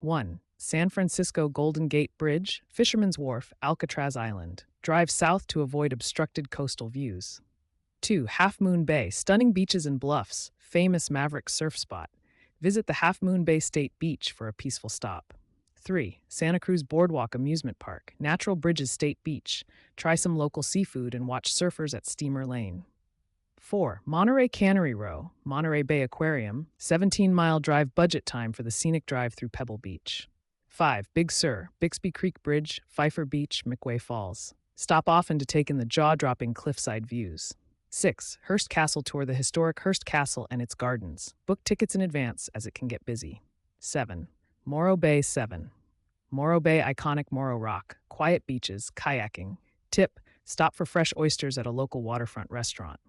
1. San Francisco Golden Gate Bridge, Fisherman's Wharf, Alcatraz Island. Drive south to avoid obstructed coastal views. 2. Half Moon Bay, stunning beaches and bluffs, famous Maverick surf spot. Visit the Half Moon Bay State Beach for a peaceful stop. 3. Santa Cruz Boardwalk Amusement Park, Natural Bridges State Beach. Try some local seafood and watch surfers at Steamer Lane. 4. Monterey Cannery Row, Monterey Bay Aquarium, 17-mile drive budget time for the scenic drive through Pebble Beach. 5. Big Sur, Bixby Creek Bridge, Pfeiffer Beach, McWay Falls. Stop often to take in the jaw-dropping cliffside views. 6. Hearst Castle Tour, the historic Hearst Castle and its gardens. Book tickets in advance as it can get busy. 7. Morro Bay 7. Morro Bay iconic Morro Rock, quiet beaches, kayaking. Tip, stop for fresh oysters at a local waterfront restaurant.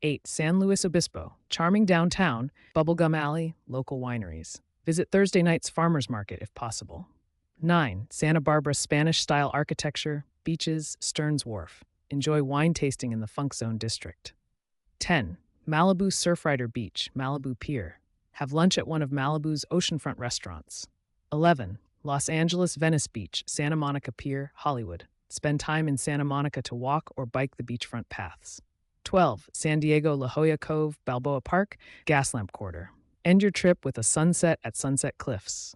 8. San Luis Obispo, charming downtown, Bubblegum Alley, local wineries. Visit Thursday night's farmers market if possible. 9. Santa Barbara Spanish-style architecture, beaches, Stearns Wharf. Enjoy wine tasting in the Funk Zone district. 10. Malibu Surfrider Beach, Malibu Pier. Have lunch at one of Malibu's oceanfront restaurants. 11. Los Angeles Venice Beach, Santa Monica Pier, Hollywood. Spend time in Santa Monica to walk or bike the beachfront paths. 12. San Diego La Jolla Cove, Balboa Park, Gaslamp Quarter. End your trip with a sunset at Sunset Cliffs.